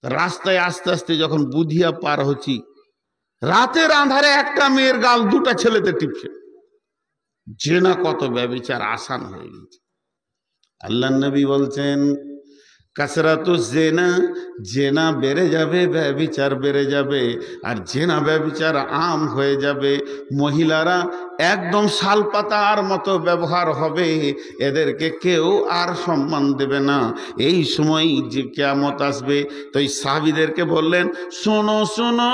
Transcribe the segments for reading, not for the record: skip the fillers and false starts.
রাস্তায় আস্তে আস্তে যখন বুধিয়া পার হচ্ছি, রাতের আঁধারে একটা মেয়ের গাল দুটা ছেলেতে টিপছে। জেনা কত ব্যভিচার আসান হয়ে গেছে। আল্লাহ নবী বলছেন কাসরাতু জেনা, জেনা বেড়ে যাবে, ব্যভিচার বেড়ে যাবে, আর জেনা ব্যভিচার আম হয়ে যাবে। মহিলারা একদম শালপাতার মতো ব্যবহার হবে, এদেরকে কেউ আর সম্মান দেবে না। এই সময় যে কিয়ামত আসবে, তো এই সাহাবীদেরকে বললেন শোনো শোনো,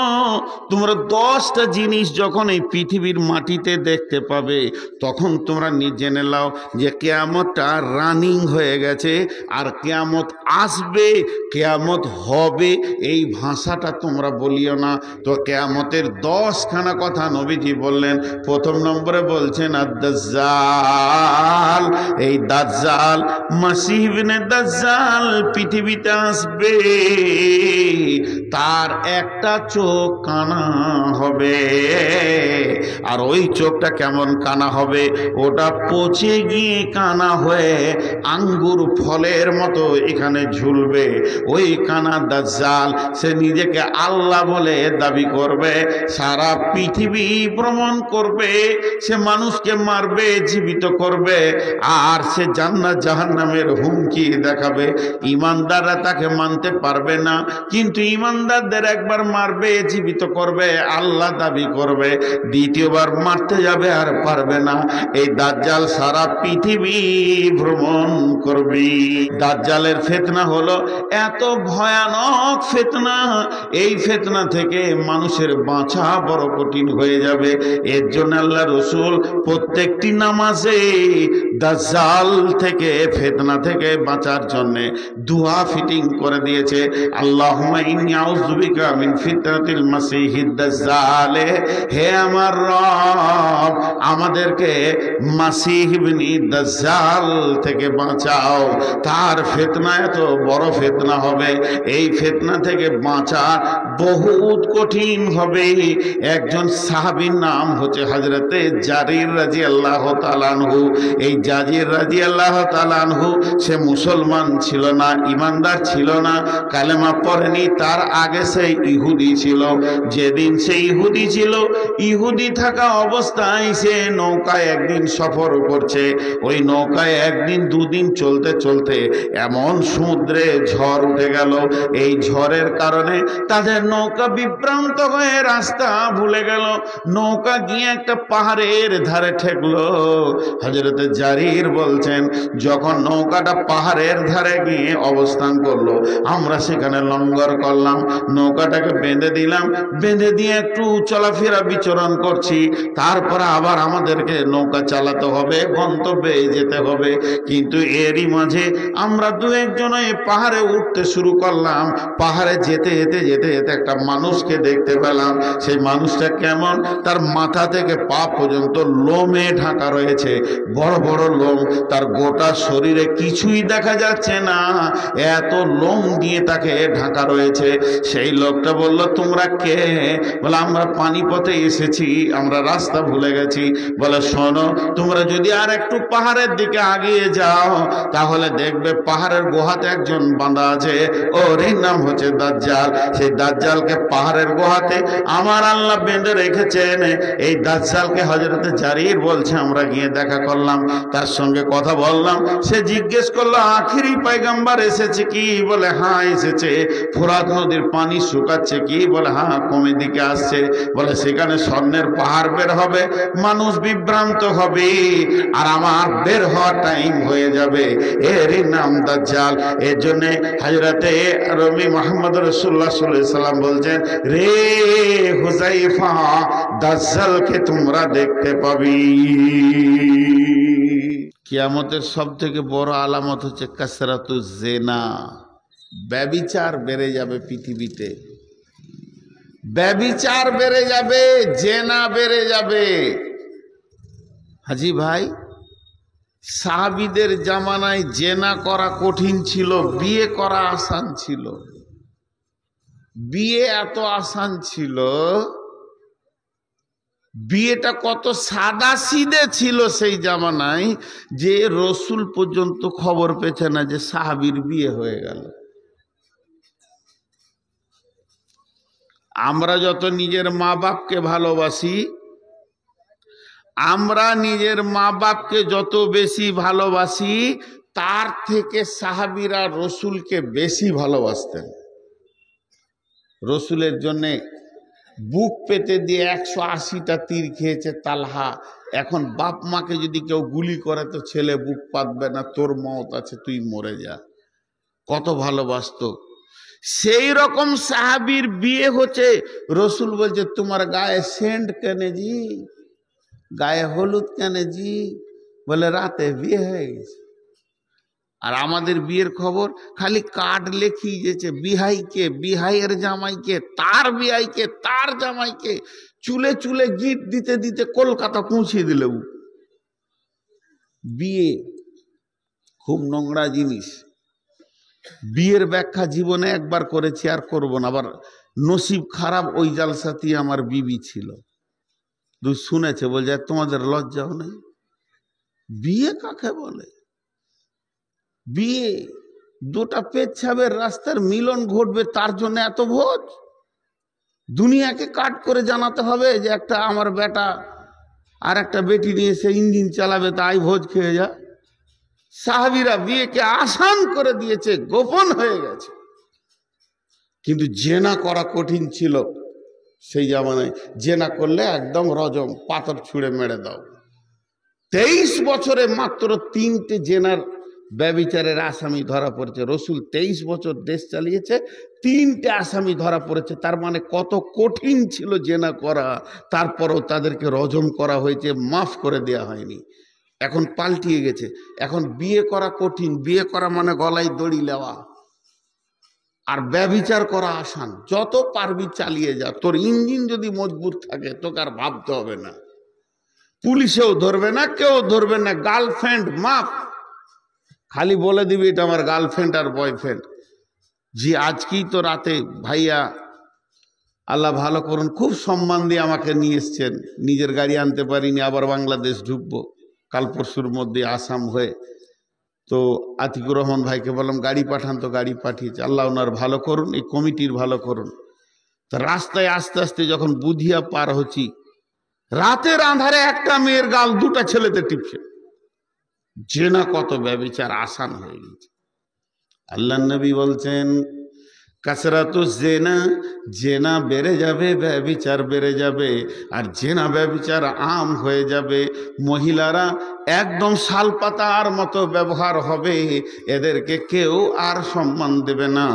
তোমরা 10টা জিনিস যখন এই পৃথিবীর মাটিতে দেখতে পাবে, তখন তোমরা জেনে নাও যে কিয়ামতটা রানিং হয়ে গেছে, আর কিয়ামত আসবে, কিয়ামত হবে, এই ভাষাটা তোমরা বলিও না। তো কিয়ামতের 10খানা কথা নবীজি বললেন। প্রথম নম্বরে বলছেন আদ-দাজ্জাল, এই দাজ্জাল মাসিহ ইবনে দাজ্জাল পৃথিবীতে আসবে, তার একটা চোখ কানা হবে। আর ওই চোখটা কেমন কানা হবে? ওটা পচে গিয়ে কানা হয়ে আঙ্গুর ফলের মতো এখানে ঝুলবে। ওই কানা দাজ্জাল সে নিজেকে আল্লাহ বলে দাবি করবে, সারা পৃথিবী ভ্রমণ করবে, সে মানুষকে মারবে, জীবিত করবে, আর সে জান্নাত জাহান্নামের হুমকি দেখাবে। ইমানদাররা তাকে মানতে পারবে না, কিন্তু ইমানদারদের একবার মারবে, জীবিত করবে, আল্লাহ দাবি করবে, দ্বিতীয়বার মারতে যাবে আর পারবে না। এই দাজ্জাল সারা পৃথিবী ভ্রমণ করবে। দাজ্জালের ফিতনা হলো এত ভয়ানক ফিতনা, এই ফিতনা থেকে মানুষের বাঁচা বড় কঠিন হয়ে যাবে। এর জন্য আল্লাহ রাসূল প্রত্যেকটি নামাজে দাজ্জাল থেকে, ফিতনা থেকে বাঁচার জন্য দোয়া ফিটিং করে দিয়েছে। আল্লাহুম্মা ইন্নী আউযু বিকা মিন ফিতনাতিল মাসিহিদ দাজ্জাল। হে আমার রব, আমাদেরকে মাসিহ ইবনে দাজ্জাল থেকে বাঁচাও। তার ফিতনা এত বড় ফিতনা হবে, এই ফিতনা থেকে বাঁচা বহুত কঠিন হবে। একজন সাহাবীর নাম হচ্ছে হযরতে জারির রাদিয়াল্লাহু তাআলা আনহু। এই জারির রাদিয়াল্লাহু তাআলা আনহু সে মুসলমান ছিল না, ইমানদার ছিল না, কালেমা পড়েনি। তার আগে সে ইহুদি ছিল। যেদিন সে ইহুদি ছিল, ইহুদি থাকা অবস্থায় সে নৌকায় একদিন সফর করছে। ওই নৌকায় একদিন দুদিন চলতে চলতে এমন সমুদ্রে ঝড় উঠে গেল, এই ঝড়ের কারণে তাদের নৌকা বিভ্রান্ত হয়ে রাস্তা ভুলে গেল। নৌকা গিয়ে একটা পাহাড়ের ধারে ঠেকলো। হযরতে জারির বলছেন যখন নৌকাটা পাহাড়ের ধারে গিয়ে অবস্থান করলো, আমরা সেখানে লঙ্গর করলাম, নৌকাটাকে বেঁধে দিলাম, বেঁধে দিয়ে একটু চলাফেরা বিচরণ করছি। তারপরে আবার আমাদেরকে নৌকা চালাতে হবে, গন্তব্যে যেতে হবে। কিন্তু এরই মাঝে আমরা দু একজন এই পাহাড়ে উঠতে শুরু করলাম। পাহাড়ে যেতে যেতে যেতে যেতে একটা মানুষকে দেখতে পেলাম। সেই মানুষটা কেমন? তার মাথা থেকে পা পর্যন্ত লোমে ঢাকা রয়েছে, বড় বড় লোম। তার গোটা শরীরে কিছুই দেখা যাচ্ছে না, এত লোম দিয়ে তাকে ঢাকা রয়েছে। সেই লোকটা বলল তোমরা কে? বলে আমরা পানিপথে এসেছি, আমরা রাস্তা ভুলে গেছি। বলে শোনো, তোমরা যদি আর একটু পাহাড়ের দিকে আগিয়ে যাও, তাহলে দেখবে পাহাড়ের গুহাতে একজন বাঁধা আছে, ওর নাম হচ্ছে দাজ্জাল। সেই দাজ্জালকে পাহাড়ের গুহাতে আমার আল্লাহ বেঁধে রেখেছেন। এই দাজ্জালকে হযরতে জারির বলছে আমরা গিয়ে দেখা করলাম, তার সঙ্গে কথা বললাম। সে জিজ্ঞেস করলো আখিরি পয়গম্বর এসেছে কি? বলে হ্যাঁ এসেছে। ফোরাত নদীর পানি শুকাচ্ছে কি? বলে হ্যাঁ কমে দিকে আসছে। বলে সেখানে স্বর্ণের পাহাড় বের হবে, মানুষ বিভ্রান্ত হবে, আর আমার বের হওয়ার টাইম হয়ে যাবে। এরই নাম দাজ্জাল। এর জন্য হযরতে রবি মুহাম্মদ রাসূলুল্লাহ সাল্লাল্লাহু আলাইহি সাল্লাম বলছেন, রে হুযায়ফা, দাজ্জালকে তোমরা দেখতে পাবি। কিয়ামতের সব থেকে বড় আলামত হচ্ছে কাসরাতু জেনা, ব্যভিচার বেড়ে যাবে পৃথিবীতে, ব্যভিচার বেড়ে যাবে, জেনা বেড়ে যাবে। হাজি ভাই, সাহাবীদের জামানায় জেনা করা কঠিন ছিল, বিয়ে করা আসান ছিল। বিয়ে এত আসান ছিল, বিয়েটা কত সাদা সিধে ছিল সেই জামানায়, যে রসুল পর্যন্ত খবর পেছে না যে সাহাবীর বিয়ে হয়ে গেল। আমরা যত নিজের মা বাপকে ভালোবাসি, আমরা নিজের মা বাপকে যত বেশি ভালোবাসি, তার থেকে সাহাবীরা রসুলকে বেশি ভালোবাসতেন। রসুলের জন্যে বুক পেতে দিয়ে 180টা তীর খেয়েছে তালহা। এখন বাপ মাকে যদি কেউ গুলি করে তো ছেলে বুক পাতবে না, তোর মত আছে, তুই মরে যা। কত ভালোবাসতো। সেই রকম সাহাবীর বিয়ে হচ্ছে, রসুল বলছে তোমার গায়ে সেন্ট কেনে জি, গায়ে হলুদ কেনে জি? বলে রাতে বিয়ে হয়ে গেছে। আর আমাদের বিয়ের খবর খালি কার্ড লেখি যেছে, বিহাইকে, বিহাইয়ের জামাইকে, তার বিহাইকে, তার জামাইকে, চুলে চুলে গিট দিতে দিতে কলকাতা পৌঁছে দিল। বিয়ে খুব নোংরা জিনিস। বিয়ের ব্যাখ্যা জীবনে একবার করেছি, আর করব না। আবার নসিব খারাপ, ওই জালসাতেই আমার বিবি ছিল। তুই শুনেছে, বলছে তোমাদের লজ্জাও নেই? বিয়ে কাকে বলে? বিয়ে দুটা পেচ্ছাবের রাস্তার মিলন ঘটবে, তার জন্য এত ভোজ? দুনিয়াকে কাট করে জানাতে হবে যে একটা আমার বেটা আর একটা বেটি নিয়ে সে ইঞ্জিন চালাবে, তাই ভোজ খেয়ে যা। সাহাবীরা বিয়েকে আসান করে দিয়েছে, গোপন হয়ে গেছে। কিন্তু জেনা করা কঠিন ছিল সেই জামানায়। জেনা করলে একদম রজম, পাথর ছুঁড়ে মেরে দাও। 23 বছরে মাত্র 3টে জেনার ব্যভিচারের আসামি ধরা পড়েছে। রসুল 23 বছর দেশ চালিয়েছে, 3টে আসামি ধরা পড়েছে। তার মানে কত কঠিন ছিল জেনা করা। তারপরও তাদেরকে রজম করা হয়েছে, মাফ করে দেয়া হয়নি। এখন পাল্টিয়ে গেছে, এখন বিয়ে করা কঠিন। বিয়ে করা মানে গলায় দড়ি নেওয়া, আর ব্যভিচার করা আসান। যত পারবি চালিয়ে যা, তোর ইঞ্জিন যদি মজবুত থাকে তোকে আর ভাবতে হবে না। পুলিশেও ধরবে না, কেউ ধরবে না। গার্লফ্রেন্ড মাফ, খালি বলে দিবি এটা আমার গার্লফ্রেন্ড আর বয়ফ্রেন্ড। জি আজকেই তো রাতে ভাইয়া, আল্লাহ ভালো করুন, খুব সম্মান দিয়ে আমাকে নিয়ে এসছেন। নিজের গাড়ি আনতে পারিনি, আবার বাংলাদেশ ঢুকবো কাল পরশুর মধ্যে আসাম হয়ে। তো আতিকুর রহমান ভাইকে বললাম গাড়ি পাঠান, তো গাড়ি পাঠিয়েছে। আল্লাহ ওনার ভালো করুন, এই কমিটির ভালো করুন। তা রাস্তায় আস্তে আস্তে যখন বুধিয়া পার হচ্ছি, রাতের আঁধারে একটা মেয়ের গাল 2টা ছেলেতে টিপছে। জেনা কত ব্যভিচার আসান হয়ে গেছে। আল্লাহ নবী বলছেন কাসরাতু জেনা, জেনা বেড়ে যাবে, ব্যভিচার বেড়ে যাবে, আর জেনা ব্যভিচার আম হয়ে যাবে। মহিলারা একদম শালপাতার মতো ব্যবহার হবে, এদেরকে কেউ আর সম্মান দেবে না।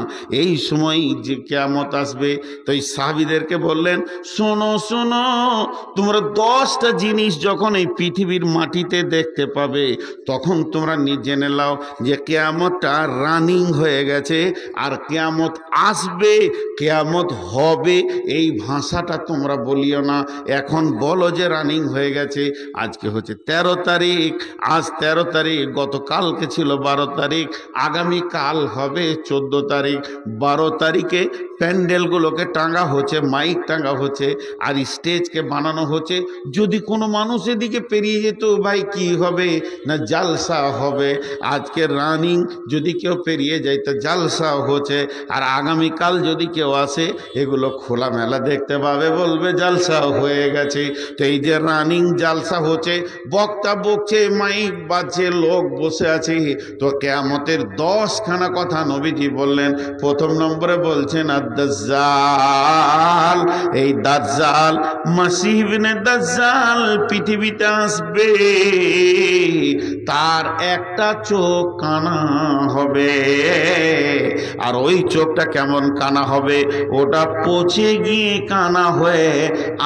এই সময় যে কিয়ামত আসবে, তো এই সাহাবীদেরকে বললেন শোনো শোনো, তোমরা 10টা জিনিস যখন এই পৃথিবীর মাটিতে দেখতে পাবে, তখন তোমরা জেনে নাও যে কিয়ামতটা রানিং হয়ে গেছে। আর কিয়ামত আসবে, কিয়ামত হবে, এই ভাষাটা তোমরা বলিও না। এখন বলো যে রানিং হয়ে গেছে। আজকে হচ্ছে 13 তারিখ, আজ 13 তারিখ, গতকালকে ছিল 12 তারিখ, আগামী কাল হবে 14 তারিখ। 12 তারিখে প্যান্ডেলগুলোকে টাঙ্গা হচ্ছে, মাইক টাঙ্গা হচ্ছে, আর স্টেজকে বানানো হচ্ছে। যদি কোনো মানুষ এদিকে পেরিয়ে যেত, ভাই কি হবে না জালসা হবে। আজকে রানিং, যদি কেউ পেরিয়ে যায় তো জালসা হচ্ছে। আর আগামীকাল যদি কেউ আসে, এগুলো খোলামেলা দেখতে পাবে, বলবে জালসা হয়ে গেছে। তো এই যে রানিং জালসা হচ্ছে, বক্তা বকছে, মাইক বাজছে, লোক বসে আছে। তো কিয়ামতের 10খানা কথা নবীজি বললেন। প্রথম নম্বরে বলছেন দাজ্জাল। এই দাজ্জাল, মাসিহ ইবনে দাজ্জাল পৃথিবীতে আসবে। তার একটা চোখ কানা হবে, আর ওই চোখটা কেমন কানা হবে? ওটা পচে গিয়ে কানা হয়ে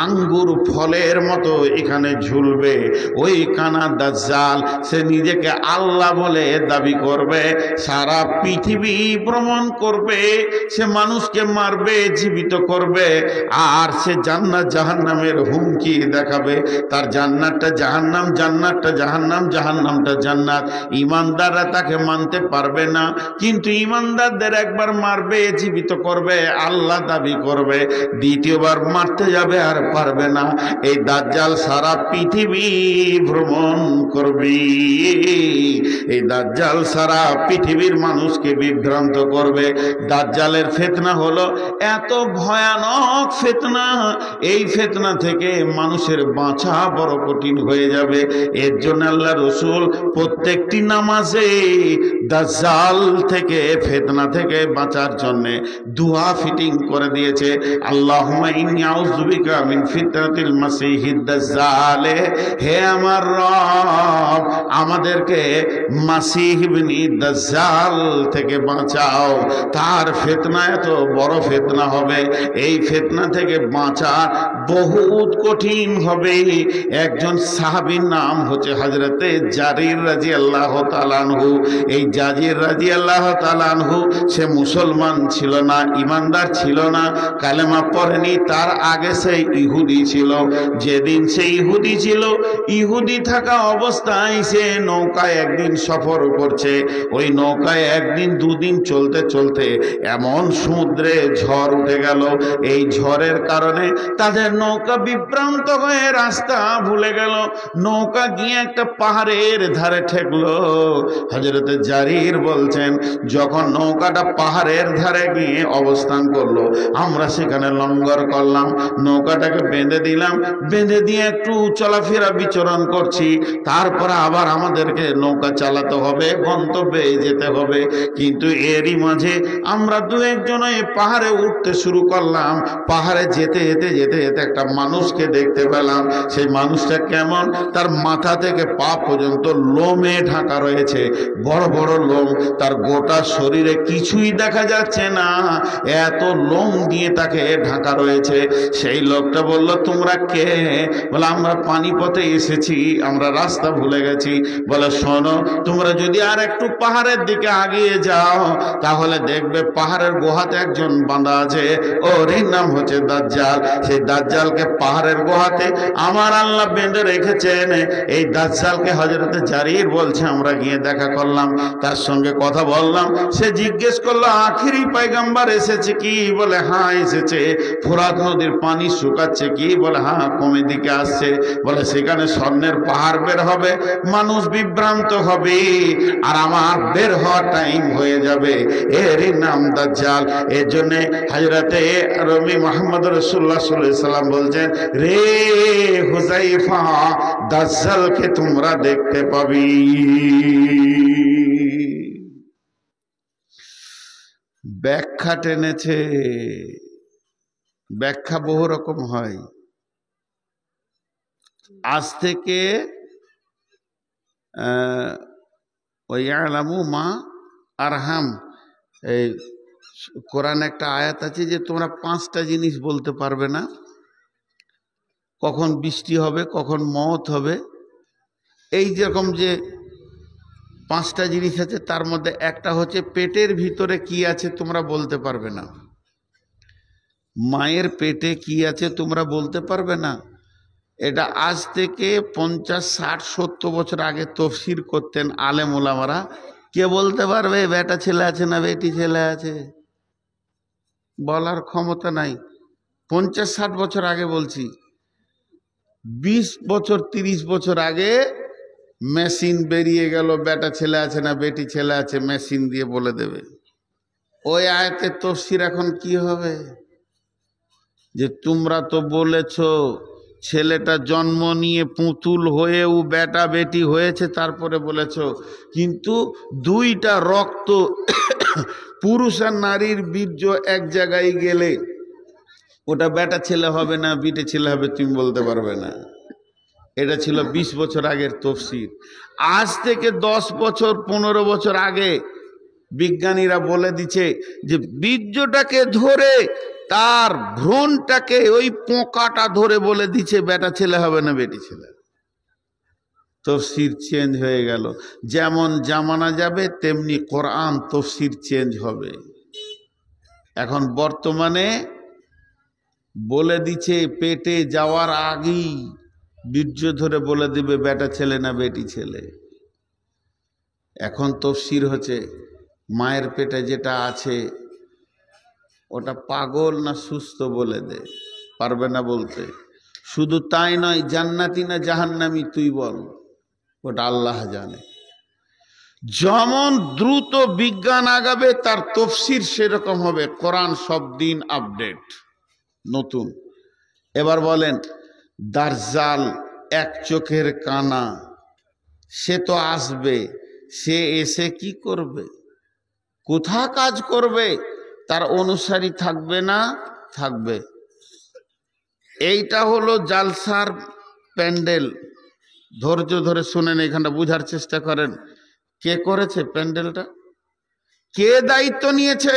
আঙ্গুর ফলের মতো এখানে ঝুলবে। ওই কানা দাজ্জাল, সে নিজেকে আল্লাহ বলে দাবি করবে, সারা পৃথিবী ভ্রমণ করবে, সে মানুষকে মারবে, জীবিত করবে, আর সে জান্নাত জাহান্নামের হুমকি দেখাবে। তার জান্নাতটা জাহান্নাম, জান্নাতটা জাহান্নাম, জাহান্নামটা জান্নাত। ইমানদাররা তাকে মানতে পারবে না, কিন্তু ইমানদারদের একবার মারবে, জীবিত করবে আল্লাহ দাবি করবে, দ্বিতীয়বার মারতে যাবে আর পারবে না। এই দাজ্জাল সারা পৃথিবী ভ্রমণ করবে, এই দাজ্জাল সারা পৃথিবীর মানুষকে বিভ্রান্ত করবে। দাজ্জালের ফিতনা হলো এত ভয়ানক ফিতনা, এই ফিতনা থেকে মানুষের বাঁচা বড় কঠিন হয়ে যাবে। এর জন্য আল্লাহ রসুল প্রত্যেকটি নামাজে দাজ্জাল থেকে ফিতনা থেকে বাঁচার জন্য দুআ ফিটিং করে দিয়েছে। আল্লাহুম্মা ইন্নী আউযু বিকা মিন ফিতনাতিল মাসিহিদ দাজ্জাল। হে আমার রব, আমাদেরকে মাসিহ ইবনে দাজ্জাল থেকে বাঁচাও। তার ফিতনা এত বড় ফিতনা হবে, এই ফিতনা থেকে বাঁচা বহুত কঠিন হবে। একজন সাহাবীর নাম হচ্ছে হযরতে জারির রাদিয়াল্লাহু তাআলা আনহু। এই জারির রাদিয়াল্লাহু তাআলা আনহু সে মুসলমান ছিল না, ইমানদার ছিল না, কালেমা পড়েনি। তার আগে সে ইহুদি ছিল। যেদিন সে ইহুদি ছিল, ইহুদি থাকা অবস্থায় সে নৌকায় একদিন সফর করছে। ওই নৌকায় একদিন দুদিন চলতে চলতে এমন সমুদ্রে ঝড় উঠে গেল, এই ঝড়ের কারণে তাদের নৌকা বিভ্রান্ত হয়ে রাস্তা ভুলে গেল। নৌকা গিয়ে একটা পাহাড়ের ধারে ঠেকলো। হযরতে জারির বলছেন, যখন নৌকাটা পাহাড়ের ধারে গিয়ে অবস্থান করলো, আমরা সেখানে লঙ্গর করলাম, নৌকাটাকে বেঁধে দিলাম, বেঁধে দিয়ে একটু চলাফেরা বিচরণ করছি। তারপরে আবার আমাদেরকে নৌকা চালাতে হবে, গন্তব্যে যেতে হবে। কিন্তু এরই মাঝে আমরা দু একজন এই পাহাড়ে উঠতে শুরু করলাম। পাহাড়ে যেতে যেতে যেতে যেতে একটা মানুষকে দেখতে পেলাম। সেই মানুষটা কেমন, তার মাথা থেকে পা পর্যন্ত লোমে ঢাকা রয়েছে, বড় বড় লোম। তার গোটা শরীরে কিছুই দেখা যাচ্ছে না, এত লোম দিয়ে তাকে ঢাকা রয়েছে। সেই লোকটা বলল, তোমরা কে? বলে, আমরা পানিপথে এসেছি, আমরা রাস্তা ভুলে গেছি। বলে, শোনো, তোমরা যদি আর একটু পাহাড়ের দিকে আগিয়ে যাও, তাহলে দেখবে পাহাড়ের গুহাতে একজন বাঁধা আছে, ওর নাম হচ্ছে দাজ্জাল। সেই দাজ্জালকে পাহাড়ের গুহাতে আমার আল্লাহ বেঁধে রেখেছেন। এই দাজ্জালকে হযরতে জারির বলছে, আমরা গিয়ে দেখা করলাম, তার সঙ্গে কথা বললাম। সে জিজ্ঞেস করলো, আখিরি পয়গম্বর এসেছে কি? বলে, হ্যাঁ এসেছে। ফোরাত নদীর পানি শুকাচ্ছে কি? বলে, হ্যাঁ কমে দিকে আসছে। বলে, সেখানে স্বর্ণের পাহাড় বের হবে, মানুষ বিভ্রান্ত হবে, আর আমার বের হওয়ার টাইম হয়ে যাবে। এরই নাম দাজ্জাল। এর জন্য হযরতে রবি মুহাম্মদ রাসূলুল্লাহ সাল্লাল্লাহু আলাইহি সাল্লাম বলছেন, রে হুযায়ফা, দাজ্জালকে তোমরা দেখতে পাবি। ব্যাখ্যা টেনেছে, ব্যাখ্যা বহু রকম হয়। আজ থেকে ওয়ালামু মা আরহাম, এই কোরআন একটা আয়াত আছে যে তোমরা 5টা জিনিস বলতে পারবে না, কখন বৃষ্টি হবে, কখন মওত হবে। এই যেরকম যে 5টা জিনিস আছে, তার মধ্যে একটা হচ্ছে পেটের ভিতরে কি আছে তোমরা বলতে পারবে না। মায়ের পেটে কি আছে তোমরা বলতে পারবে না। এটা আজ থেকে 50, 60, 70 বছর আগে তফসির করতেন আলেম ওলামারা। কে বলতে পারবে বেটা ছেলে আছে না বেটি ছেলে আছে? বলার ক্ষমতা নাই। 50, 60 বছর আগে বলছি। 20 বছর 30 বছর আগে মেশিন বেরিয়ে গেল, বেটা ছেলে আছে না বেটি ছেলে আছে মেশিন দিয়ে বলে দেবে। ওই আয়াতের তফসির এখন কি হবে? যে তোমরা তো বলেছ ছেলেটা জন্ম নিয়ে পুতুল হয়েও বেটা বেটি হয়েছে, তারপরে বলেছ, কিন্তু 2টা রক্ত পুরুষ আর নারীর বীর্য এক জায়গায় গেলে ওটা বেটা ছেলে হবে না বেটে ছেলে হবে তুমি বলতে পারবে না। এটা ছিল 20 বছর আগের তফসির। আজ থেকে 10 বছর 15 বছর আগে বিজ্ঞানীরা বলে দিচ্ছে যে বীর্যটাকে ধরে, তার ভ্রূণটাকে, ওই পোকাটা ধরে বলে দিচ্ছে বেটা ছেলে হবে না বেটি ছেলে। তফসির চেঞ্জ হয়ে গেল। যেমন জামানা যাবে তেমনি কোরআন তফসির চেঞ্জ হবে। এখন বর্তমানে বলে দিচ্ছে পেটে যাওয়ার আগেই বীর্য ধরে বলে দিবে বেটা ছেলে না বেটি ছেলে। এখন তফসির হচ্ছে মায়ের পেটে যেটা আছে ওটা পাগল না সুস্থ বলে দে, পারবে না বলতে। শুধু তাই নয়, জান্নাতি না জাহান্নামী তুই বল, ওটা আল্লাহ জানে। যেমন দ্রুত বিজ্ঞান আগাবে তার তফসির সেরকম হবে। কোরআন সব দিন আপডেট, নতুন। এবার বলেন, দাজ্জাল এক চোখের কানা, সে তো আসবে, সে এসে কি করবে, কোথা কাজ করবে, তার অনুসারী থাকবে না থাকবে? এইটা হলো জালসার প্যান্ডেল। ধৈর্য ধরে শুনেন, এখানটা বুঝার চেষ্টা করেন। কে করেছে প্যান্ডেলটা, কে দায়িত্ব নিয়েছে,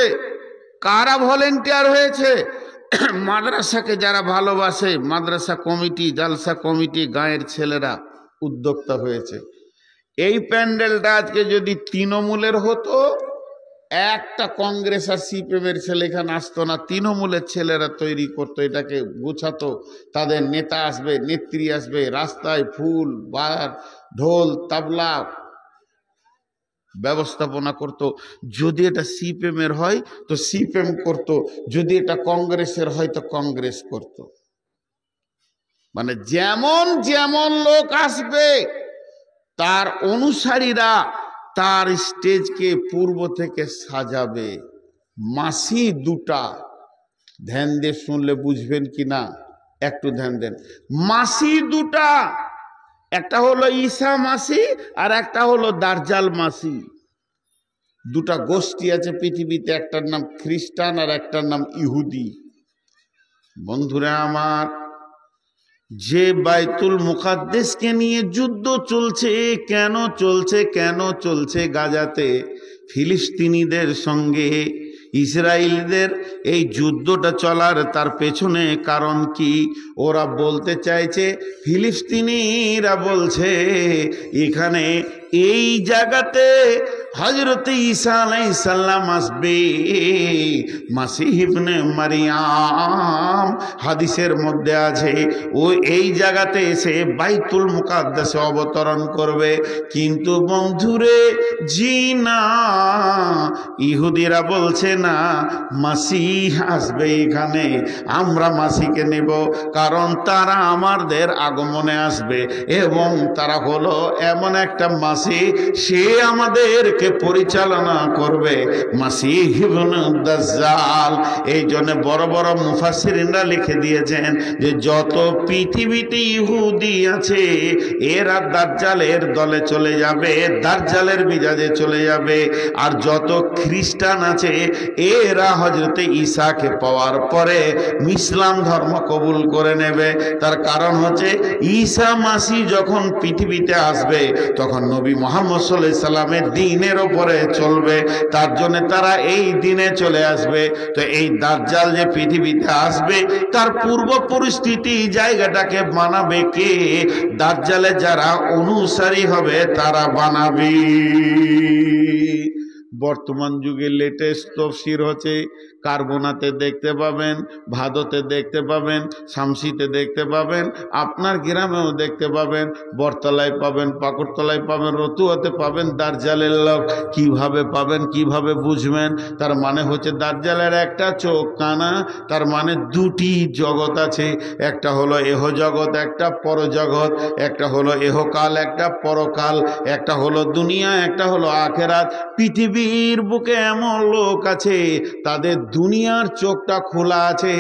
কারা ভলেন্টিয়ার হয়েছে? মাদ্রাসাকে যারা ভালোবাসে, মাদ্রাসা কমিটি, জালসা কমিটি, গাঁয়ের ছেলেরা উদ্যোক্তা হয়েছে। এই প্যান্ডেলটা আজকে যদি তৃণমূলের হতো, একটা কংগ্রেস আর সিপিএমের ছেলে এখানে আসতো না, তৃণমূলের ছেলেরা তৈরি করতো, এটাকে গুছাতো। তাদের নেতা আসবে, নেত্রী আসবে, রাস্তায় ফুল, বার, ঢোল, তাবলা ব্যবস্থাপনা করত। যদি এটা সিপিএমের হয় তো সিপিএম করত, যদি এটা কংগ্রেসের হয় তো কংগ্রেস করত। মানে যেমন যেমন লোক আসবে তার অনুসারীরা তার স্টেজকে পূর্ব থেকে সাজাবে। মাসি দুটা, ধ্যান দিয়ে শুনলে বুঝবেন কি না একটু ধ্যান দেন। মাসি দুটা, একটা হলো ঈসা মাসি আর একটা হলো দাজ্জাল মাসি। দুটা গোষ্ঠী আছে পৃথিবীতে, একটার নাম খ্রিস্টান আর একটার নাম ইহুদি। বন্ধুরা আমার, যে বাইতুল মুকাদ্দেসকে নিয়ে যুদ্ধ চলছে, কেন চলছে, কেন চলছে গাজাতে ফিলিস্তিনিদের সঙ্গে ইসরায়েলদের এই যুদ্ধটা চলার তার পেছনে কারণ কি? ওরা বলতে চাইছে, ফিলিস্তিনিরা বলছে এখানে এই জায়গাতে হযরত ঈসা আলাইহিস সালাম আসবে, মাসীহ ইবনে মারইয়াম হাদিসের মধ্যে আছে, ও এই জায়গাতে এসে বাইতুল মুকাদ্দাসে অবতরণ করবে। কিন্তু বন্ধুরে, জি না, ইহুদিরা বলছে না, মাসীহ আসবে এখানে, আমরা মাসিকে নেব, কারণ তারা আমাদের আগমনে আসবে এবং তারা হলো এমন একটা মাসি, সে আমাদেরকে পরিচালনা করবে, মাসীহ ইবনে দাজ্জাল। এই জন্য বড় বড় মুফাসসিরিনরা লিখে দিয়েছেন যে যত পৃথিবীতে ইহুদি আছে এরা দাজ্জালের দলে চলে যাবে, দাজ্জালের মিজাজে চলে যাবে। আর যত খ্রিস্টান আছে এরা হযরতে ঈসাকে পাওয়ার পরে ইসলাম ধর্ম কবুল করে নেবে। তার কারণ হচ্ছে ঈসা মাসি যখন পৃথিবীতে আসবে তখন নবী মুহাম্মদ সাল্লাল্লাহু আলাইহি সাল্লামের দ্বীনের উপরে চলবে, তার জন্য তারা এই দিনে চলে আসবে। তো এই দাজ্জাল যে পৃথিবীতে আসবে তার পূর্ব পরিস্থিতি জায়গাটাকে বানাবে কে? দাজ্জালে যারা অনুসারী হবে তারা বানাবে। বর্তমান যুগে লেটেস্ট তফসির হচ্ছে, কারবোনাতে দেখতে পাবেন, ভাদতে দেখতে পাবেন, শামসিতে দেখতে পাবেন, আপনার গ্রামেও দেখতে পাবেন, বরতলায় পাবেন, পাকুড়তলায় পাবেন, রতুয়াতে পাবেন। দাজ্জালের লোক কিভাবে পাবেন, কিভাবে বুঝবেন? তার মানে হচ্ছে দাজ্জালের একটা চোখ কানা, তার মানে দুটি জগৎ আছে, একটা হলো এহ জগৎ, একটা পরজগৎ, একটা হলো এহকাল, একটা পরকাল, একটা হলো দুনিয়া, একটা হলো আখেরাত। পৃথিবীর বুকে এমন লোক আছে তাদের দুনিয়ার চোখটা খোলা আছে,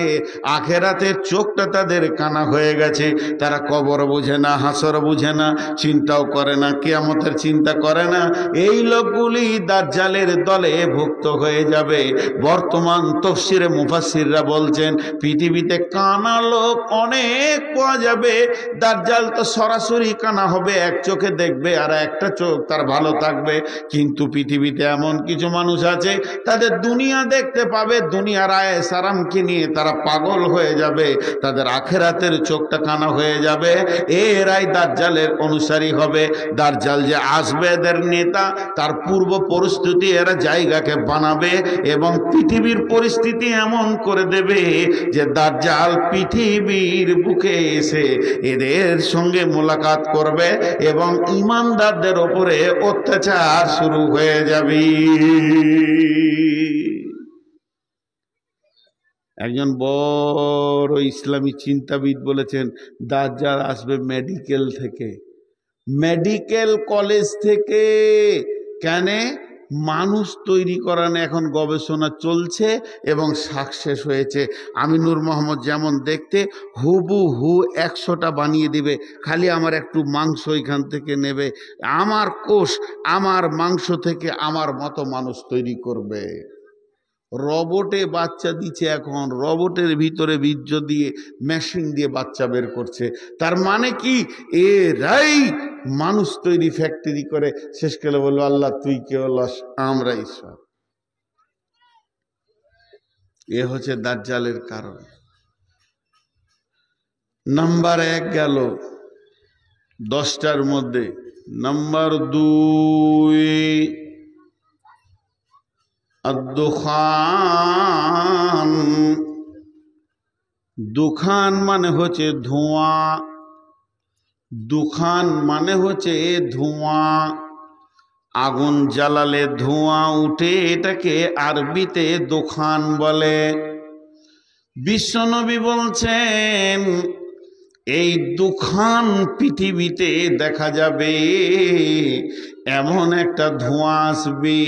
আখেরাতের চোখটা তাদের কানা হয়ে গেছে। তারা কবর বুঝে না, হাসর বুঝে না, চিন্তাও করে না, কিয়ামতের চিন্তা করে না। এই লোকগুলি দাজ্জালের দলে ভুক্ত হয়ে যাবে। বর্তমান তাফসীরে মুফাসসিররা বলছেন পৃথিবীতে কানা লোক অনেক পাওয়া যাবে। দাজ্জাল তো সরাসরি কানা হবে, এক চোখে দেখবে আর একটা চোখ তার ভালো থাকবে। কিন্তু পৃথিবীতে এমন কিছু মানুষ আছে তাদের দুনিয়া দেখতে পাবে, দুনিয়ার আয়েশ আরামকে নিয়ে তারা পাগল হয়ে যাবে, তাদের আখেরাতের চোখটা কানা হয়ে যাবে। এরাই দাজ্জালের অনুসারী হবে। দাজ্জাল যে আসবে এদের নেতা, তার পূর্ব পরিস্থিতি এরা জায়গাকে বানাবে এবং পৃথিবীর পরিস্থিতি এমন করে দেবে যে দাজ্জাল পৃথিবীর বুকে এসে এদের সঙ্গে মোলাকাত করবে এবং ঈমানদারদের উপরে অত্যাচার শুরু হয়ে যাবে। একজন বড় ইসলামী চিন্তাবিদ বলেছেন, দাজ্জাল আসবে মেডিকেল থেকে, মেডিকেল কলেজ থেকে। কেন? মানুষ তৈরি করানো এখন গবেষণা চলছে এবং সাকসেস হয়েছে। আমিনুর মোহাম্মদ যেমন দেখতে হুবহু 100টা বানিয়ে দিবে, খালি আমার একটু মাংস এখান থেকে নেবে, আমার কোষ আমার মাংস থেকে আমার মতো মানুষ তৈরি করবে। রোবটে বাচ্চা দিচ্ছে, এখন রোবটের ভিতরে বীর্য দিয়ে মেশিন দিয়ে বাচ্চা বের করছে। তার মানে কি, এরাই মানুষ তৈরি ফ্যাক্টরি করে। শেষকালে বললো, আল্লাহ তুই কে বলস, আমরা ঈশ্বর। এ হচ্ছে দাজ্জালের কারণ। নাম্বার 1 গেল 10টার মধ্যে। নাম্বার 2 দুখান। দুখান মানে হচ্ছে ধোঁয়া, দুখান মানে হচ্ছে ধোঁয়া। আগুন জ্বালালে ধোঁয়া উঠে, এটাকে আরবিতে দুখান বলে। বিশ্বনবী বলছেন এই দুখান পৃথিবীতে দেখা যাবে, এমন একটা ধোঁয়া আসবে,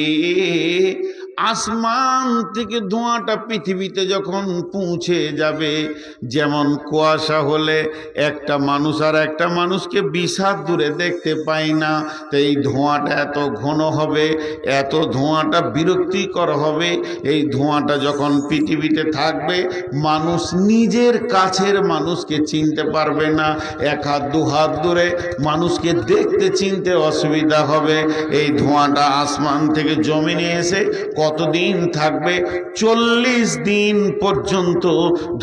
আসমান থেকে ধোঁয়াটা পৃথিবীতে যখন পৌঁছে যাবে, যেমন কুয়াশা হলে একটা মানুষ আর একটা মানুষকে 20 হাত দূরে দেখতে পায় না, তো এই ধোঁয়াটা এত ঘন হবে, এত ধোঁয়াটা বিরক্তিকর হবে। এই ধোঁয়াটা যখন পৃথিবীতে থাকবে, মানুষ নিজের কাছের মানুষকে চিনতে পারবে না, 1 হাত 2 হাত দূরে মানুষকে দেখতে চিনতে অসুবিধা হবে। এই ধোঁয়াটা আসমান থেকে জমিনে এসে কতদিন থাকবে? 40 দিন পর্যন্ত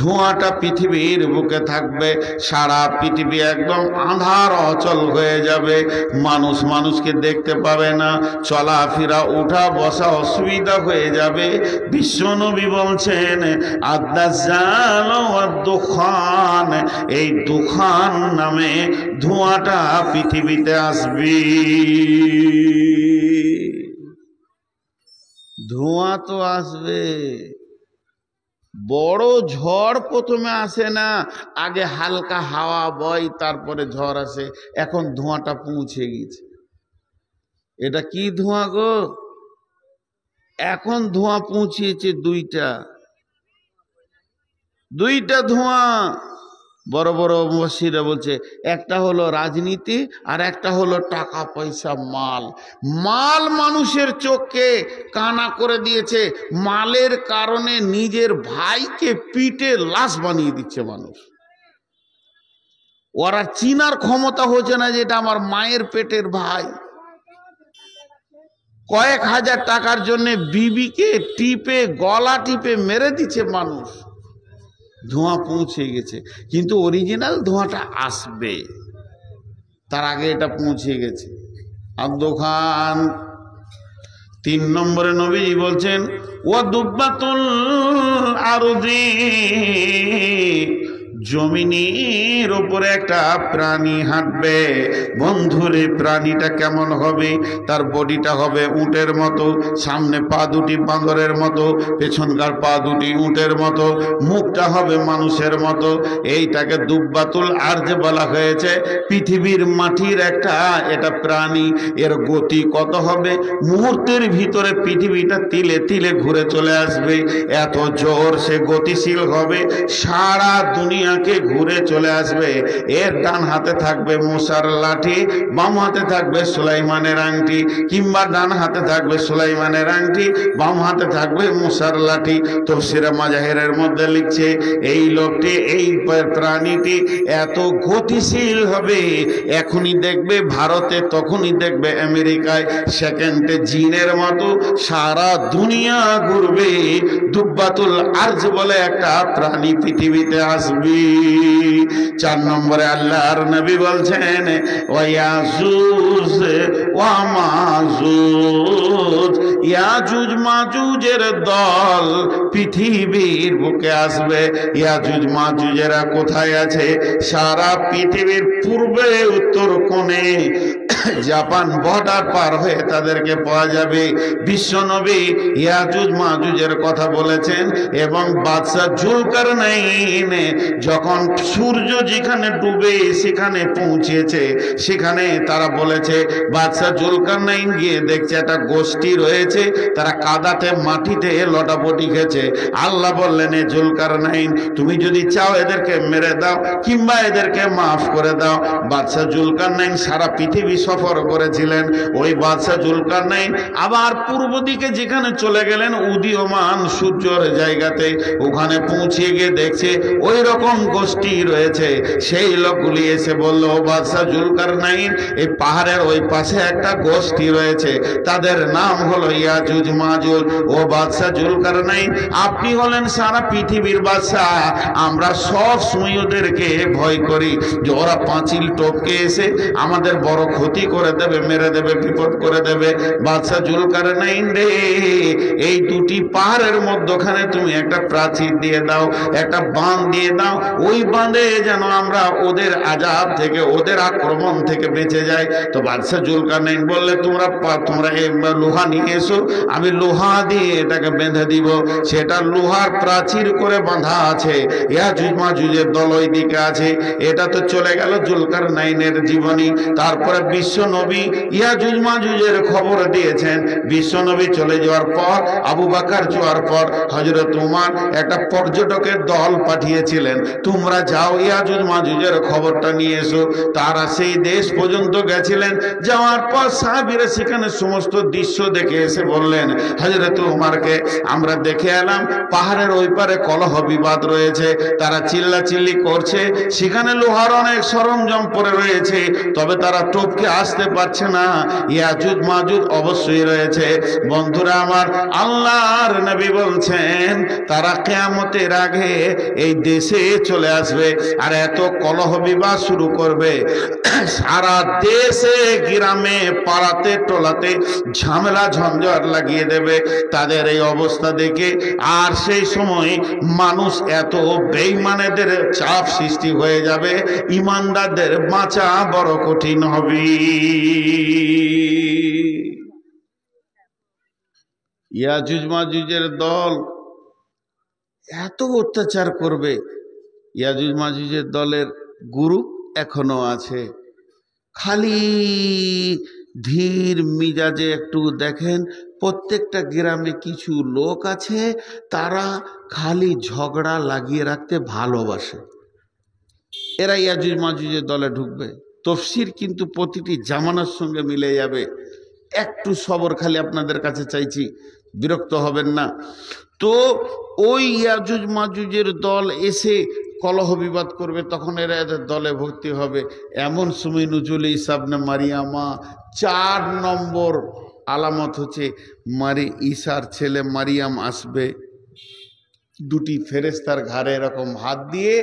ধোঁয়াটা পৃথিবীর বুকে থাকবে। সারা পৃথিবী একদম আঁধার অচল হয়ে যাবে, মানুষ মানুষকে দেখতে পাবে না, চলাফেরা উঠা বসা অসুবিধা হয়ে যাবে। বিশ্বনবী বলছেন আদ-দাজ্জাল ওয়াদ-দুখান, এই দুখান নামে ধোঁয়াটা পৃথিবীতে আসবে। ধোঁয়া তো আসবে, বড় ঝড় প্রথমে আসে না, আগে হালকা হাওয়া বয়, তারপরে ঝড় আসে। এখন ধোঁয়াটা পৌঁছে গেছে। এটা কি ধোঁয়া গো? এখন ধোঁয়া পৌঁছেছে দুইটা ধোঁয়া। বড় বড় মুফাসসিররা বলছে, একটা হলো রাজনীতি আর একটা হলো টাকা পয়সা, মাল। মাল মানুষের চোখকে কানা করে দিয়েছে, মালের কারণে নিজের ভাইকে পিটে লাশ বানিয়ে দিচ্ছে মানুষ। ওরা চিনার ক্ষমতা হচ্ছে না যে এটা আমার মায়ের পেটের ভাই। কয়েক হাজার টাকার জন্য বিবিকে টিপে, গলা টিপে মেরে দিচ্ছে মানুষ। ধোঁয়া পৌঁছে গেছে, কিন্তু অরিজিনাল ধোঁয়াটা আসবে, তার আগে এটা পৌঁছে গেছে। আর দোকান 3 নম্বরে নবীজি বলছেন ওয়া দুব্বাতুল আরদি, জমিনের উপরে একটা প্রাণী হাঁটবে। বন্ধুরে, প্রাণীটা কেমন হবে? তার বডিটা হবে উটের মতো, সামনে পা দুটি বাঁদরের মতো, পেছনকার পা দুটি উটের মতো, মুখটা হবে মানুষের মতো। এইটাকে দুব্বাতুল আরজ বলা হয়েছে। পৃথিবীর মাটির একটা এটা প্রাণী। এর গতি কত হবে? মুহূর্তের ভিতরে পৃথিবীটা তিলে তিলে ঘুরে চলে আসবে, এত জোর সে গতিশীল হবে, সারা দুনিয়াকে ঘুরে চলে আসবে। এর ডান হাতে থাকবে মুসার লাঠি, বাম হাতে থাকবে সুলাইমানের আংটি, কিংবা ডান হাতে থাকবে সুলাইমানের আংটি, বাম হাতে থাকবে মুসার লাঠি। তাফসীরে মাজাহিরের মধ্যে লিখছে এই লোকটি, এই প্রাণীটি এত গতিশীল হবে, এখনই দেখবে ভারতে, তখনই দেখবে আমেরিকায়, সেকেন্ডে জিনের মতো সারা দুনিয়া ঘুরবে। দুব্বাতুল আরজ বলে একটা প্রাণী পৃথিবীতে আসবে। 4 নম্বরে আল্লাহর নবী বলছেন ওয়ায়াজুজ ওয়া মাজুজ, ইয়াজুজ মাজুজের দল পৃথিবীর বুকে আসবে। ইয়াজুজ মাজুজেরা কোথায় আছে? সারা পৃথিবীর পূর্বে উত্তর কোণে, জাপান বর্ডার পার হয়ে তাদেরকে পাওয়া যাবে। বিশ্বনবী ইয়াজুজ মাজুজের কথা বলেছেন এবং বাদশা জুলকারনাইন যখন সূর্য যেখানে ডুবে সেখানে পৌঁছেছে, সেখানে তারা বলেছে বাদশা জুলকারনাইন গিয়ে দেখছে একটা গোষ্ঠী রয়েছে, তারা কাদাতে মাটিতে লটাপটি খেছে। আল্লাহ বললেন এ জুলকারনাইন, তুমি যদি চাও এদেরকে মেরে দাও কিংবা এদেরকে মাফ করে দাও। বাদশা জুলকারনাইন সারা পৃথিবী সফর করেছিলেন। ওই বাদশা জুলকারনাইন আবার পূর্ব দিকে যেখানে চলে গেলেন উদীয়মান সূর্যের জায়গাতে, ওখানে পৌঁছে গিয়ে দেখছে ওই রকম গোষ্ঠী রয়েছে। সেই লোকগুলি এসে বলল বাদশা জুলকারনাইন, এই পাহাড়ের ওই পাশে একটা গোষ্ঠী রয়েছে, তাদের নাম হলো ইয়াজুজ মাজুজ। ও বাদশা জুলকারনাইন, আপনি হলেন সারা পৃথিবীর বাদশাহ, আমরা সব সময় ওদেরকে ভয় করি যে ওরা পাঁচিল টপকে এসে আমাদের বড় ক্ষতি করে দেবে, মেরে দেবে, বিপদ করে দেবে। বাদশা জুলকারনাইন রে, এই দুটি পাহাড়ের মধ্যখানে তুমি একটা প্রাচীর দিয়ে দাও, একটা বাঁধ দিয়ে দাও, ওই বাঁধে যেন আমরা ওদের আযাব থেকে, ওদের আক্রমণ থেকে বেঁচে যাই। তো বাদশা জুলকারনাইন বললে তোমরা লোহা নিয়ে এসো, আমি লোহা দিয়ে এটাকে বেঁধে দিব। সেটা লোহার প্রাচীর করে বাঁধা আছে, ইয়াজুজ মাজুজের দল ওই দিকে আছে। এটা তো চলে গেল জুলকারনাইনের জীবনী। তারপরে বিশ্বনবী ইয়াজুজ মাজুজের খবর দিয়েছেন। বিশ্বনবী চলে যাওয়ার পর, আবু বকর যাওয়ার পর হযরত উমর একটা পর্যটকের দল পাঠিয়েছিলেন, তোমরা যাও ইয়াজুজ মাজুজের খবরটা নিয়ে এসো। তারা সেই দেশ পর্যন্ত গেছিলেন। যাওয়ার পর সাহাবীরা সেখানে সমস্ত দৃশ্য দেখে এসে বললেন হযরত উমরকে, আমরা দেখে এলাম পাহাড়ের ওই পারে কলহ বিবাদ রয়েছে, তারা চিল্লাচিল্লি করছে, সেখানে লোহার অনেক সরঞ্জাম পড়ে রয়েছে, তবে তারা টপকে আসতে পারছে না। ইয়াজুজ মাজুজ অবশ্যই রয়েছে। বন্ধুরা আমার, আল্লাহর নবী বলছেন তারা কিয়ামতের আগে এই দেশে চলে আসবে আর এত কলহ বিবাদ শুরু করবে, সারা দেশে গ্রামে পাড়াতে টোলাতে ঝামেলা ঝঞ্ঝট লাগিয়ে দেবে তাদের এই অবস্থা দেখে। আর সেই সময় মানুষ এত বেঈমানেদের চাপ সৃষ্টি হয়ে যাবে, ইমানদারদের বাঁচা বড় কঠিন হবে। ইয়াজুজ মাজুজের দল এত অত্যাচার করবে। ইয়াজুজ মাজুজের দলের গ্রুপ এখনো আছে, খালি ধীর মিজাজে একটু দেখেন, প্রত্যেকটা গ্রামে কিছু লোক আছে তারা খালি ঝগড়া লাগিয়ে রাখতে ভালোবাসে। এরা ইয়াজুজ মাজুজের দলে ঢুকবে। তাফসীর কিন্তু প্রতিটি জামানার সঙ্গে মিলে যাবে। একটু সবর খালি আপনাদের কাছে চাইছি, বিরক্ত হবেন না। তো ওই ইয়াজুজ মাজুজের দল এসে কলহ বিবাদ করবে, তখন এরা এদের দলে ভর্তি হবে। এমন সময় নুজুল ঈসা ইবনে মারিয়ামা 4 নম্বর আলামত হচ্ছে ঈসার ছেলে মারিয়াম আসবে, দুটি ফেরেশতার ঘাড়ে এরকম হাত দিয়ে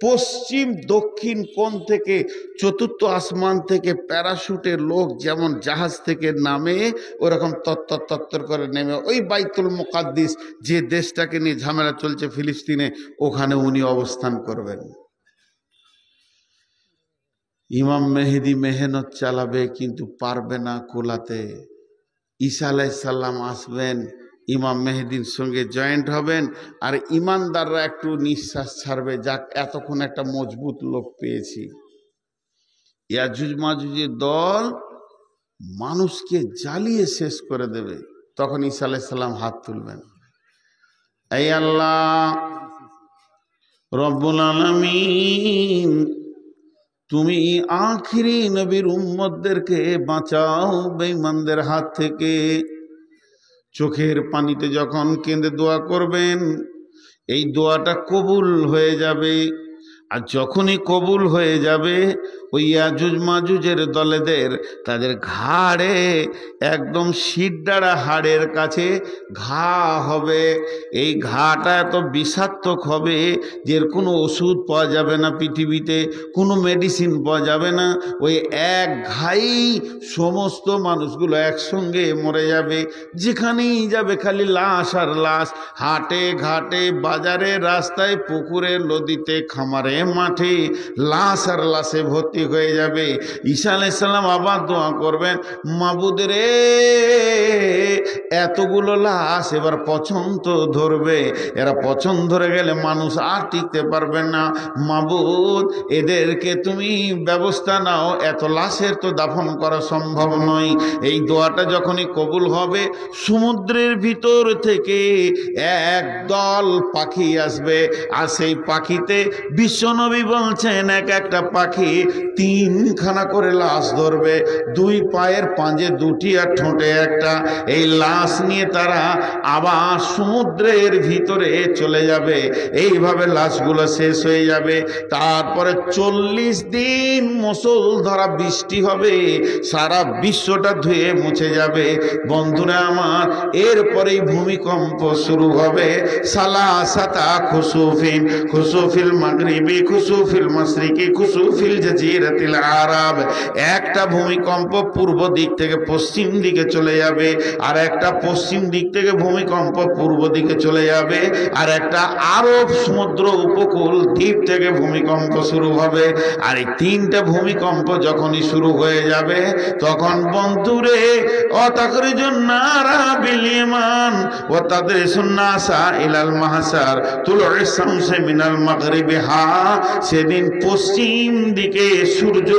পশ্চিম দক্ষিণ কোণ থেকে, চতুর্থ আসমান থেকে প্যারাশুটে লোক যেমন জাহাজ থেকে নামে ওরকম তত্তর তত্তর করে নেমে ওই বাইতুল মুকাদ্দিস, যে দেশটাকে নিয়ে ঝামেলা চলছে ফিলিস্তিনে, ওখানে উনি অবস্থান করবেন। ইমাম মেহেদি মেহনত চালাবে কিন্তু পারবে না কোলাতে। ঈসা আলাইহিস সালাম আসবেন, ইমাম মেহেদির সঙ্গে জয়েন্ট হবেন, আর ইমানদাররা একটু নিঃশ্বাস ছাড়বে, যাক এতক্ষণ একটা মজবুত লোক পেয়েছি। ইয়াজুজ মাজুজের দল মানুষকে জ্বালিয়ে শেষ করে দেবে। তখন ঈসা আলাইহিস সালাম হাত তুলবেন, এই আল্লাহ রব্বুল আলামিন, তুমি আখিরি নবীর উম্মতদেরকে বাঁচাও বেঈমানদের হাত থেকে। চোখের পানিতে যখন কেঁদে দোয়া করবেন, এই দোয়াটা কবুল হয়ে যাবে। আর যখনই কবুল হয়ে যাবে, ওই ইয়াজুজ মাজুজের দলেদের তাদের ঘাড়ে একদম শিরদাঁড়া হাড়ের কাছে ঘা হবে। এই ঘাটা এত বিষাক্তক হবে যে এর কোনো ওষুধ পাওয়া যাবে না, পৃথিবীতে কোনো মেডিসিন পাওয়া যাবে না। ওই এক ঘাই সমস্ত মানুষগুলো একসঙ্গে মরে যাবে। যেখানেই যাবে খালি লাশ আর লাশ, হাটে ঘাটে বাজারে রাস্তায় পুকুরে নদীতে খামারে মাঠে লাশ আর লাশে ভর্তি হয়ে যাবে। ঈসা আলাইহিস সালাম আবার দোয়া করবেন, মাবুদ রে এতগুলো লাশ এবার পছন্দ ধরবে, এরা পছন্দ ধরে গেলে মানুষ আর টিকতে পারবে না। মাবুদ এদেরকে তুমি ব্যবস্থা নাও, এত লাশের তো দাফন করা সম্ভব নয়। এই দোয়াটা যখনই কবুল হবে, সমুদ্রের ভিতর থেকে একদল পাখি আসবে, আর সেই পাখিতে বিশ্বনবী বলছেন এক একটা পাখি 3খানা করে লাশ ধরবে, 2 পায়ের পাঁজে 2টি আর ঠোঁটে একটা। এই লাশ নিয়ে তারা আবার সমুদ্রের ভিতরে চলে যাবে। এইভাবে লাশগুলো শেষ হয়ে যাবে। তারপরে 40 দিন মুষলধারা বৃষ্টি হবে, সারা বিশ্বটা ধুয়ে মুছে যাবে। বন্ধুরা আমার, এরপরেই ভূমিকম্প শুরু হবে। সালাসাতা খুসুফিন, খুসুফিল মাগরিবি, খুসুফিল মাশরিকি, খুসুফিল জাজিরাতিল আরব। একটা ভূমিকম্প পূর্ব দিক থেকে পশ্চিম দিকে চলে যাবে, আর একটা পশ্চিম দিক থেকে ভূমিকম্প পূর্ব দিকে চলে যাবে, আর একটা আরব সমুদ্র উপকূল দ্বীপ থেকে ভূমিকম্প শুরু হবে। আর এই 3টে ভূমিকম্প যখনই শুরু হয়ে যাবে, তখন বন্ধুরে অতাকরিজুন নারা বিল ঈমান ওয়া তাদরিসুন নাসা ইলাল মাহশার তুলু'ইস শামসি মিনাল মাগরিবিহা। সেদিন পশ্চিম দিকে সূর্য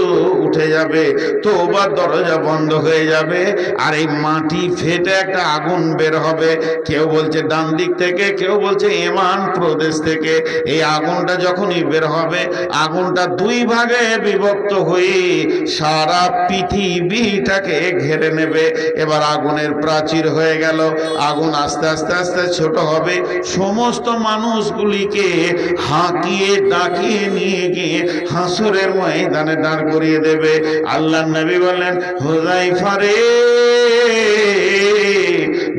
উঠে যাবে, তওবার দরজা বন্ধ হয়ে যাবে, আর এই মাটি ফেটে একটা আগুন বের হবে। কেউ বলছে ডান দিক থেকে, কেউ বলছে ইমান প্রদেশ থেকে। এই আগুনটা যখনই বের হবে, আগুনটা 2 ভাগে বিভক্ত হয়ে সারা পৃথিবীটাকে ঘিরে নেবে। এবার আগুনের প্রাচীর হয়ে গেল, আগুন আস্তে আস্তে আস্তে ছোট হবে, সমস্ত মানুষগুলিকে হাঁকিয়ে ডাকিয়ে নিয়ে গিয়ে হাসরের ময়দানে দাঁড় করিয়ে দেবে। আল্লাহর নবী বললেন, হুযায়ফা রে,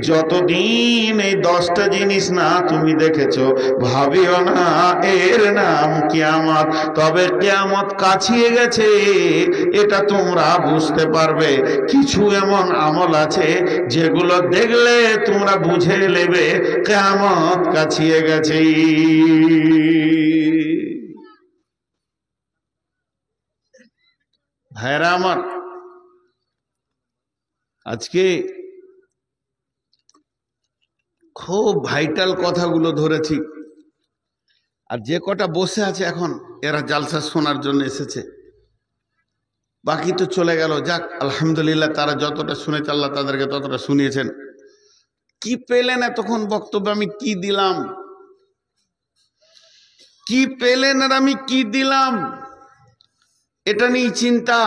যতদিন এই 10টা জিনিস না তুমি দেখেছো, ভাবিও না এর নাম কিয়ামত। তবে কিয়ামত কাছিয়ে গেছে, এটা তোমরা বুঝতে পারবে। কিছু এমন আমল আছে যেগুলো দেখলে তোমরা বুঝে নেবে কিয়ামত কাছিয়ে গেছে। ভাইরা আমার, আজকে খুব ভাইটাল কথাগুলো ধরেছি। আর যে কটা বসে আছে এখন, এরা জালসা শোনার জন্য এসেছে, বাকি তো চলে গেল। যাক, আলহামদুলিল্লাহ, তারা যতটা শুনেছে আল্লাহ তাদেরকে ততটা শুনিয়েছেন। কি পেলেন এতক্ষণ বক্তব্য? আমি কি দিলাম? কি পেলেন আর আমি কি দিলাম? এটা নিয়ে চিন্তা।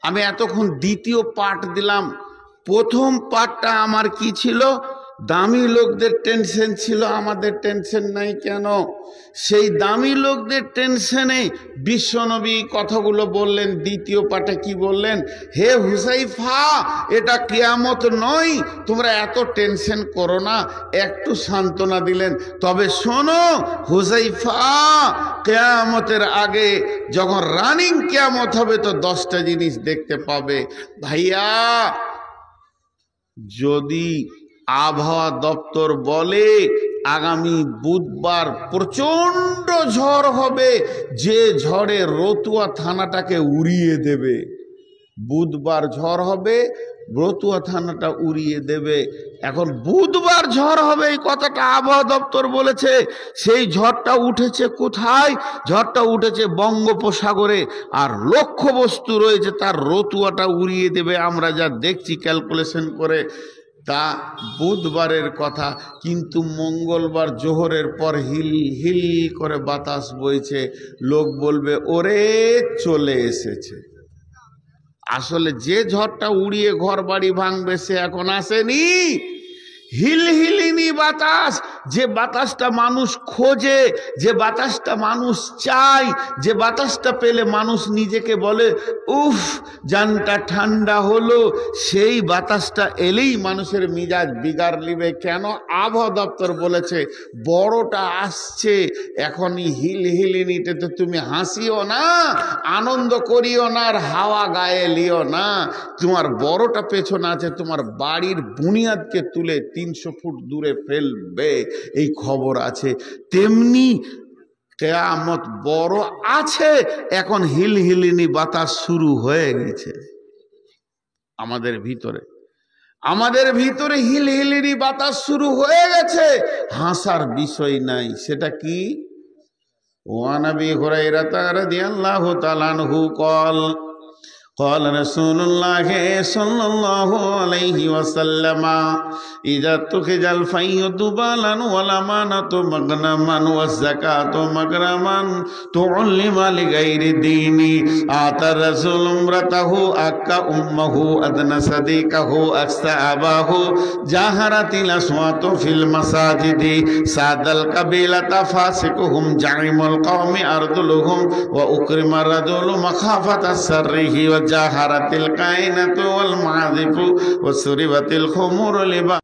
আমি এতক্ষণ দ্বিতীয় পার্ট দিলাম। প্রথম পার্টটা আমার কি ছিল? দামি লোকদের টেনশন ছিল, আমাদের টেনশন নাই কেন? সেই দামি লোকদের টেনশনে বিশ্বনবী কথাগুলো বললেন। দ্বিতীয় পার্টে কি বললেন? হে হুযায়ফা, এটা কিয়ামত নয়, তোমরা এত টেনশন করো না, একটু সান্ত্বনা দিলেন। তবে শোনো হুযায়ফা, কিয়ামতের আগে যখন রানিং কিয়ামত হবে, তো 10টা জিনিস দেখতে পাবে। ভাইয়া, যদি আবহাওয়া দপ্তর বলে আগামী বুধবার প্রচন্ড ঝড় হবে, যে ঝড়ে রতুয়া থানাটাকে উড়িয়ে দেবে। বুধবার ঝড় হবে, রতুয়া থানাটা উড়িয়ে দেবে। এখন বুধবার ঝড় হবে, এই কথাটা আবহাওয়া দপ্তর বলেছে। সেই ঝড়টা উঠেছে কোথায়? ঝড়টা উঠেছে বঙ্গোপসাগরে, আর লক্ষ্যবস্তু রয়েছে তার রতুয়াটা উড়িয়ে দেবে। আমরা যা দেখছি ক্যালকুলেশন করে, তা বুধবারের কথা। কিন্তু মঙ্গলবার জোহরের পর হিল হিল করে বাতাস বইছে, লোক বলবে ওরে চলে এসেছে। আসলে যে ঝড়টা উড়িয়ে ঘর বাড়ি ভাঙবে সে এখন আসেনি। হিলহিলিনি বাতাস যে বাতাসটা মানুষ খোঁজে, যে বাতাসটা মানুষ চায়, যে বাতাসটা পেলে মানুষ নিজেকে বলে উফ জানটা ঠান্ডা হলো, সেই বাতাসটা এলেই মানুষের মিজাজ বিগাড় নিবে। কেন? আবহাওয়া দপ্তর বলেছে বড়টা আসছে, এখনই হিলহিলিনিতে তো তুমি হাসিও না, আনন্দ করিও না, আর হাওয়া গায়ে লিও না। তোমার বড়টা পেছনে আছে, তোমার বাড়ির বুনিয়াদকে তুলে 300 ফুট দূরে ফেলবে, এই খবর আছে। তেমনি কিয়ামত বড় আছে, এখন হিলহিলিনি বাতাস শুরু হয়ে গেছে আমাদের ভিতরে। আমাদের ভিতরে হিলহিলিনি বাতাস শুরু হয়ে গেছে, হাসার বিষয় নাই। সেটা কি? ওয়ান আবি হুরায়রা রাদিয়াল্লাহু তাআলা আনহু قال قال رسول الله صلى الله عليه وسلم إذا اتخذ الفي دبالا والأمانة مغنما والزكاة مغرما تعلم لغير الدين آتى الرسول امرته أكا أمه أدنى صديقه أكسى أباه جاهرت الأصوات في المساجد ساد القبيلة فاسقهم جعم القوم أرذلهم وأكرم الرجل مخافة سره وجاهرت الكائنة والمعازف وسربت الخمور لبا